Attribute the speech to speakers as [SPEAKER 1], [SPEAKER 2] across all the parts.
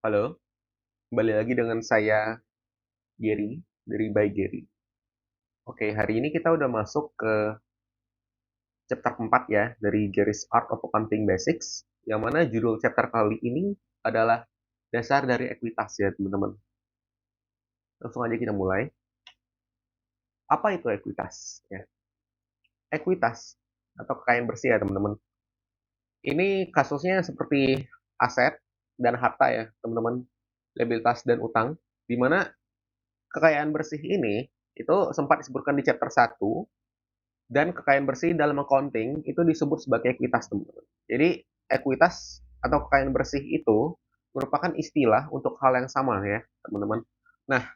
[SPEAKER 1] Halo, kembali lagi dengan saya Gary dari By Gary. Oke, hari ini kita udah masuk ke chapter 4 ya dari Gary's Art of Accounting Basics, yang mana judul chapter kali ini adalah dasar dari ekuitas ya teman-teman. Langsung aja kita mulai. Apa itu ekuitas? Ya, ekuitas atau kekayaan bersih ya teman-teman. Ini kasusnya seperti aset dan harta ya teman-teman, liabilitas dan utang, di mana kekayaan bersih ini itu sempat disebutkan di chapter 1. Dan kekayaan bersih dalam accounting itu disebut sebagai ekuitas, teman-teman. Jadi, ekuitas atau kekayaan bersih itu merupakan istilah untuk hal yang sama ya, teman-teman. Nah,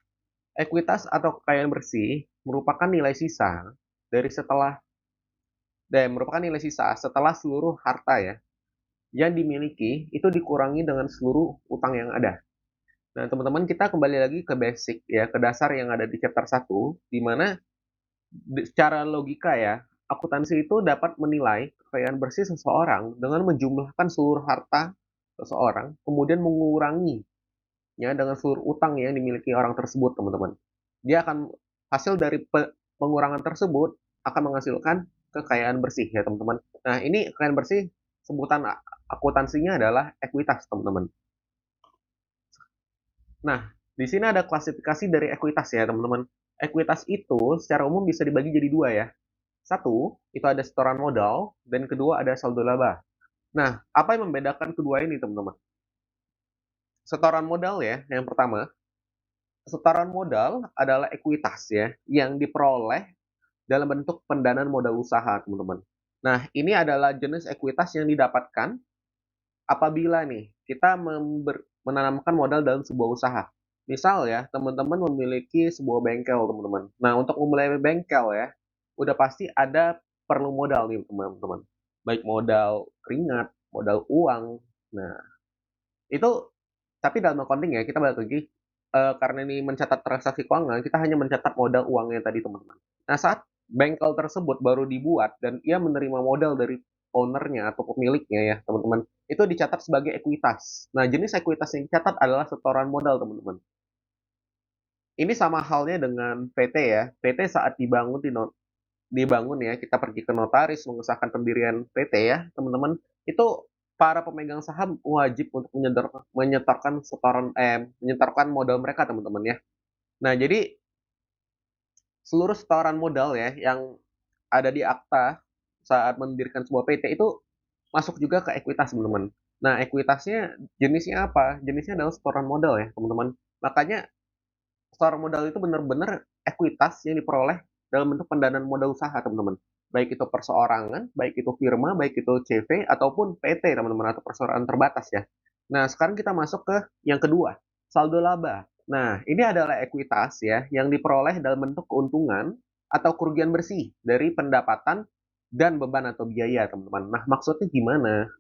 [SPEAKER 1] ekuitas atau kekayaan bersih merupakan nilai sisa dari setelah dan merupakan nilai sisa setelah seluruh harta ya yang dimiliki itu dikurangi dengan seluruh utang yang ada. Nah, teman-teman, kita kembali lagi ke basic ya, ke dasar yang ada di chapter 1, di mana secara logika ya, akuntansi itu dapat menilai kekayaan bersih seseorang dengan menjumlahkan seluruh harta seseorang, kemudian menguranginya dengan seluruh utang yang dimiliki orang tersebut, teman-teman. Dia akan hasil dari pengurangan tersebut akan menghasilkan kekayaan bersih ya, teman-teman. Nah, ini kekayaan bersih sebutan akuntansinya adalah ekuitas, teman-teman. Nah, di sini ada klasifikasi dari ekuitas ya, teman-teman. Ekuitas itu secara umum bisa dibagi jadi dua ya. Satu, itu ada setoran modal, dan kedua ada saldo laba. Nah, apa yang membedakan kedua ini, teman-teman? Setoran modal ya, yang pertama. Setoran modal adalah ekuitas ya, yang diperoleh dalam bentuk pendanaan modal usaha, teman-teman. Nah, ini adalah jenis ekuitas yang didapatkan apabila nih kita menanamkan modal dalam sebuah usaha. Misal ya, teman-teman memiliki sebuah bengkel, teman-teman. Nah, untuk memulai bengkel ya, udah pasti ada perlu modal nih, teman-teman. Baik modal keringat, modal uang. Nah, itu tapi dalam accounting ya, kita balik lagi, karena ini mencatat transaksi keuangan, kita hanya mencatat modal uangnya tadi, teman-teman. Nah, saat bengkel tersebut baru dibuat dan ia menerima modal dari ownernya atau pemiliknya ya, teman-teman, itu dicatat sebagai ekuitas. Nah, jenis ekuitas yang dicatat adalah setoran modal, teman-teman. Ini sama halnya dengan PT ya. PT saat dibangun ya, kita pergi ke notaris mengesahkan pendirian PT ya, teman-teman. Itu para pemegang saham wajib untuk menyetorkan menyetorkan modal mereka, teman-teman ya. Nah, jadi seluruh setoran modal ya yang ada di akta saat mendirikan sebuah PT itu masuk juga ke ekuitas, teman-teman. Nah, ekuitasnya jenisnya apa? Jenisnya adalah setoran modal ya, teman-teman. Makanya setoran modal itu benar-benar ekuitas yang diperoleh dalam bentuk pendanaan modal usaha, teman-teman. Baik itu perseorangan, baik itu firma, baik itu CV, ataupun PT, teman-teman, atau perseorangan terbatas ya. Nah, sekarang kita masuk ke yang kedua, saldo laba. Nah, ini adalah ekuitas ya, yang diperoleh dalam bentuk keuntungan atau kerugian bersih dari pendapatan dan beban atau biaya, teman-teman. Nah, maksudnya gimana?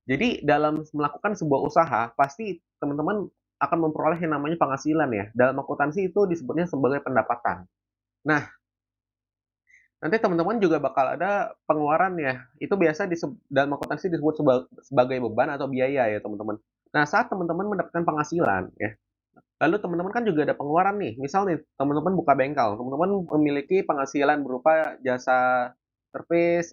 [SPEAKER 1] Jadi dalam melakukan sebuah usaha, pasti teman-teman akan memperoleh yang namanya penghasilan ya. Dalam akuntansi itu disebutnya sebagai pendapatan. Nah, nanti teman-teman juga bakal ada pengeluaran ya. Itu biasa dalam akuntansi disebut sebagai beban atau biaya ya, teman-teman. Nah, saat teman-teman mendapatkan penghasilan ya, lalu teman-teman kan juga ada pengeluaran nih. Misal nih, teman-teman buka bengkel, teman-teman memiliki penghasilan berupa jasa servis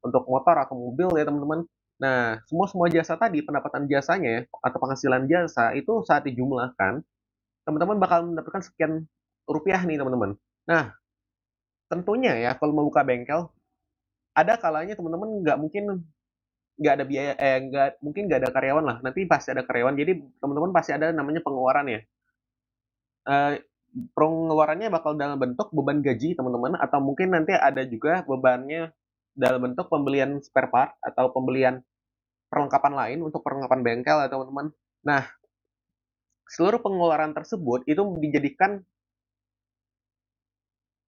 [SPEAKER 1] untuk motor atau mobil ya, teman-teman. Nah, semua semua jasa tadi, pendapatan jasanya ya, atau penghasilan jasa itu saat dijumlahkan, teman-teman bakal mendapatkan sekian rupiah nih, teman-teman. Nah, tentunya ya kalau mau buka bengkel, ada kalanya teman-teman nggak ada biaya, nggak mungkin nggak ada karyawan lah. Nanti pasti ada karyawan, jadi teman-teman pasti ada namanya pengeluaran ya. Eh, Pengeluarannya bakal dalam bentuk beban gaji teman-teman, atau mungkin nanti ada juga bebannya dalam bentuk pembelian spare part atau pembelian perlengkapan lain untuk perlengkapan bengkel ya teman-teman. Nah, seluruh pengeluaran tersebut itu dijadikan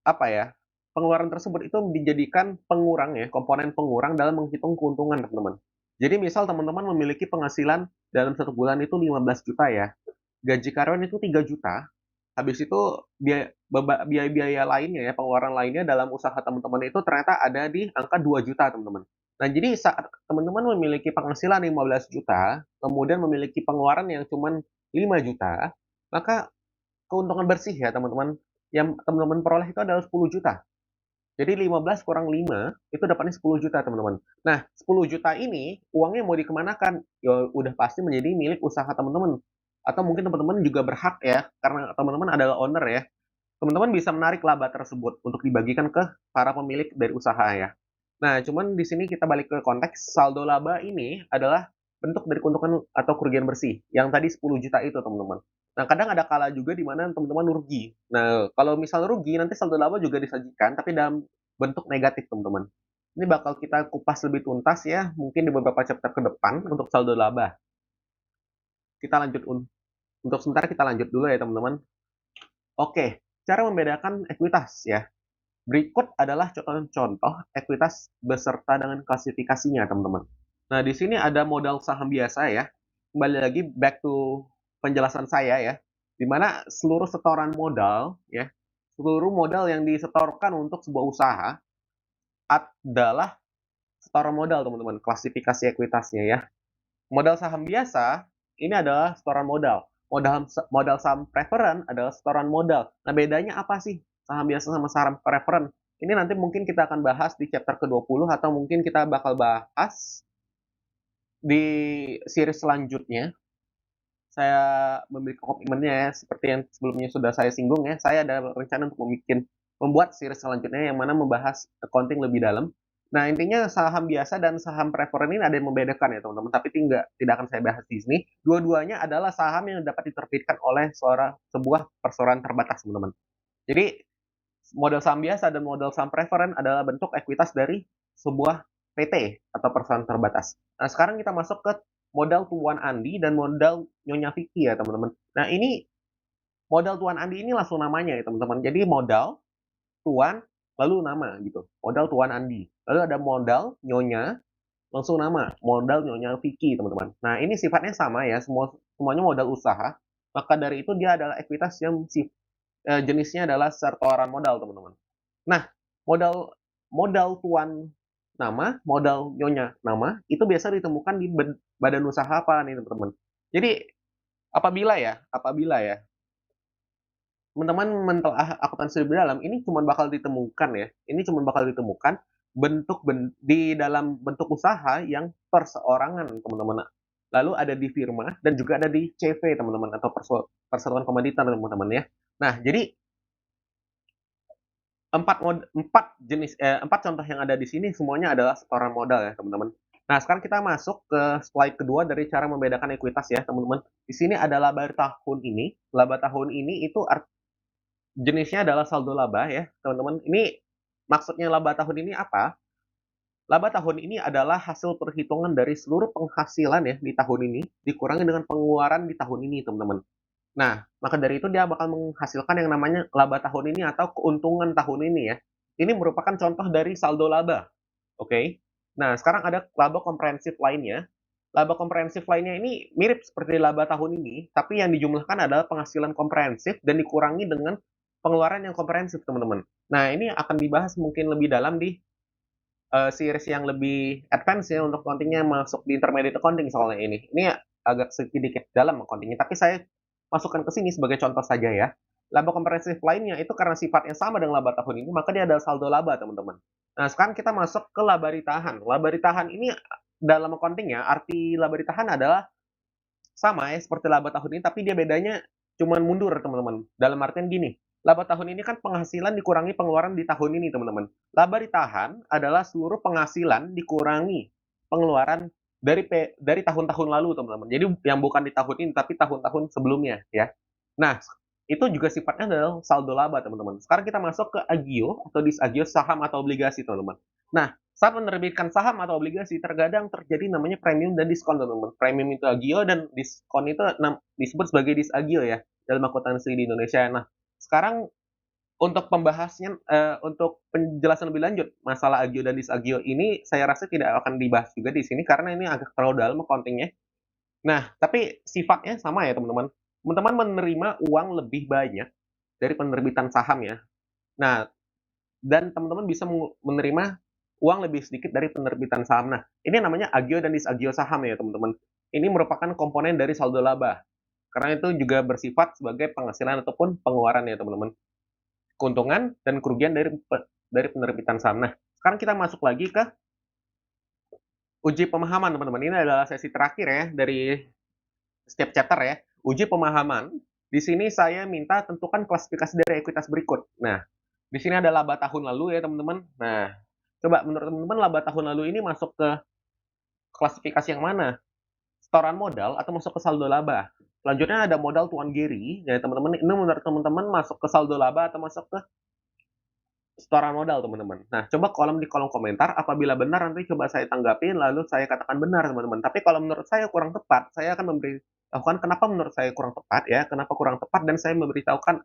[SPEAKER 1] apa ya? Pengeluaran tersebut itu dijadikan pengurang ya, komponen pengurang dalam menghitung keuntungan teman-teman. Jadi misal teman-teman memiliki penghasilan dalam satu bulan itu 15 juta ya, gaji karyawan itu 3 juta, habis itu biaya-biaya lainnya ya, pengeluaran lainnya dalam usaha teman-teman itu ternyata ada di angka 2 juta, teman-teman. Nah, jadi saat teman-teman memiliki penghasilan 15 juta, kemudian memiliki pengeluaran yang cuma 5 juta, maka keuntungan bersih ya teman-teman, yang teman-teman peroleh itu adalah 10 juta. Jadi 15 kurang 5, itu dapatnya 10 juta teman-teman. Nah, 10 juta ini uangnya mau dikemanakan? Ya udah pasti menjadi milik usaha teman-teman. Atau mungkin teman-teman juga berhak ya, karena teman-teman adalah owner ya. Teman-teman bisa menarik laba tersebut untuk dibagikan ke para pemilik dari usaha ya. Nah, cuman di sini kita balik ke konteks saldo laba ini adalah bentuk dari keuntungan atau kerugian bersih. Yang tadi 10 juta itu, teman-teman. Nah, kadang ada kala juga di mana teman-teman rugi. Nah, kalau misal rugi, nanti saldo laba juga disajikan, tapi dalam bentuk negatif, teman-teman. Ini bakal kita kupas lebih tuntas ya, mungkin di beberapa chapter ke depan untuk saldo laba. Kita lanjut, untuk sementara kita lanjut dulu ya, teman-teman. Oke, cara membedakan ekuitas ya. Berikut adalah contoh-contoh ekuitas beserta dengan klasifikasinya, teman-teman. Nah, di sini ada modal saham biasa ya. Kembali lagi back to penjelasan saya ya. Di mana seluruh setoran modal ya, seluruh modal yang disetorkan untuk sebuah usaha adalah setoran modal, teman-teman. Klasifikasi ekuitasnya ya. Modal saham biasa ini adalah setoran modal. Modal saham preferen adalah setoran modal. Nah, bedanya apa sih saham biasa sama saham preferen? Ini nanti mungkin kita akan bahas di chapter ke-20 atau mungkin kita bakal bahas di series selanjutnya. Saya memiliki komitmennya ya, seperti yang sebelumnya sudah saya singgung ya. Saya ada rencana untuk membuat series selanjutnya yang mana membahas accounting lebih dalam. Nah, intinya saham biasa dan saham preferen ini ada yang membedakan ya, teman-teman. Tapi tidak akan saya bahas di sini. Dua-duanya adalah saham yang dapat diterbitkan oleh sebuah perseroan terbatas, teman-teman. Jadi, modal saham biasa dan modal saham preferen adalah bentuk ekuitas dari sebuah PT atau perusahaan terbatas. Nah, sekarang kita masuk ke modal Tuan Andi dan modal Nyonya Vicky ya, teman-teman. Nah, ini modal Tuan Andi ini langsung namanya ya, teman-teman. Jadi modal Tuan lalu nama gitu. Modal Tuan Andi. Lalu ada modal Nyonya langsung nama, modal Nyonya Vicky, teman-teman. Nah, ini sifatnya sama ya, semuanya modal usaha. Maka dari itu dia adalah ekuitas yang jenisnya adalah setoran modal, teman-teman. Nah, modal modal tuan nama, modal nyonya nama, itu biasa ditemukan di badan usaha apa nih, teman-teman. Jadi, apabila ya, teman-teman mentelaah akuntansi lebih dalam, ini cuma bakal ditemukan ya, ini cuma bakal ditemukan di dalam bentuk usaha yang perseorangan, teman-teman. Lalu ada di firma dan juga ada di CV, teman-teman, atau perseroan komoditas, teman-teman ya. Nah, jadi empat contoh yang ada di sini semuanya adalah setoran modal ya, teman-teman. Nah, sekarang kita masuk ke slide kedua dari cara membedakan ekuitas ya, teman-teman. Di sini ada laba tahun ini. Laba tahun ini itu jenisnya adalah saldo laba ya, teman-teman. Ini maksudnya laba tahun ini apa? Laba tahun ini adalah hasil perhitungan dari seluruh penghasilan ya di tahun ini dikurangi dengan pengeluaran di tahun ini, teman-teman. Nah, maka dari itu dia bakal menghasilkan yang namanya laba tahun ini atau keuntungan tahun ini ya. Ini merupakan contoh dari saldo laba. Oke. Okay? Nah, sekarang ada laba komprehensif lainnya. Laba komprehensif lainnya ini mirip seperti laba tahun ini, tapi yang dijumlahkan adalah penghasilan komprehensif dan dikurangi dengan pengeluaran yang komprehensif, teman-teman. Nah, ini akan dibahas mungkin lebih dalam di series yang lebih advance ya untuk accounting-nya masuk di intermediate accounting soalnya ini. Ini agak sedikit dalam accounting-nya, tapi saya masukkan ke sini sebagai contoh saja ya. Laba komprehensif lainnya itu karena sifatnya sama dengan laba tahun ini, maka dia adalah saldo laba, teman-teman. Nah, sekarang kita masuk ke laba ditahan. Laba ditahan ini dalam accounting ya, arti laba ditahan adalah sama ya seperti laba tahun ini, tapi dia bedanya cuman mundur, teman-teman. Dalam artian gini, laba tahun ini kan penghasilan dikurangi pengeluaran di tahun ini, teman-teman. Laba ditahan adalah seluruh penghasilan dikurangi pengeluaran dari tahun-tahun lalu, teman-teman. Jadi yang bukan di tahun ini, tapi tahun-tahun sebelumnya, ya. Nah, itu juga sifatnya adalah saldo laba, teman-teman. Sekarang kita masuk ke agio atau disagio saham atau obligasi, teman-teman. Nah, saat menerbitkan saham atau obligasi, terkadang terjadi namanya premium dan diskon, teman-teman. Premium itu agio dan diskon itu disebut sebagai disagio ya dalam akuntansi di Indonesia. Nah, sekarang untuk pembahasnya, untuk penjelasan lebih lanjut masalah agio dan disagio ini, saya rasa tidak akan dibahas juga di sini karena ini agak terlalu dalam accounting-nya. Nah, tapi sifatnya sama ya, teman-teman. Teman-teman menerima uang lebih banyak dari penerbitan saham ya. Nah, dan teman-teman bisa menerima uang lebih sedikit dari penerbitan saham. Nah, ini namanya agio dan disagio saham ya teman-teman. Ini merupakan komponen dari saldo laba. Karena itu juga bersifat sebagai penghasilan ataupun pengeluaran ya teman-teman. Keuntungan dan kerugian dari penerbitan saham. Nah, sekarang kita masuk lagi ke uji pemahaman teman-teman. Ini adalah sesi terakhir ya dari setiap chapter ya. Uji pemahaman. Di sini saya minta tentukan klasifikasi dari ekuitas berikut. Nah, di sini ada laba tahun lalu ya teman-teman. Nah, coba menurut teman-teman laba tahun lalu ini masuk ke klasifikasi yang mana? Setoran modal atau masuk ke saldo laba? Selanjutnya ada modal Tuan Gary. Ya teman-teman, ini menurut teman-teman masuk ke saldo laba atau masuk ke setoran modal teman-teman. Nah, coba di kolom komentar, apabila benar nanti coba saya tanggapin, lalu saya katakan benar teman-teman. Tapi kalau menurut saya kurang tepat, saya akan memberitahukan kenapa menurut saya kurang tepat ya, kenapa kurang tepat, dan saya memberitahukan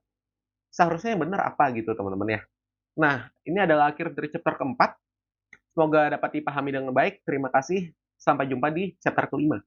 [SPEAKER 1] seharusnya yang benar apa gitu teman-teman ya. Nah, ini adalah akhir dari chapter keempat. Semoga dapat dipahami dengan baik. Terima kasih. Sampai jumpa di chapter kelima.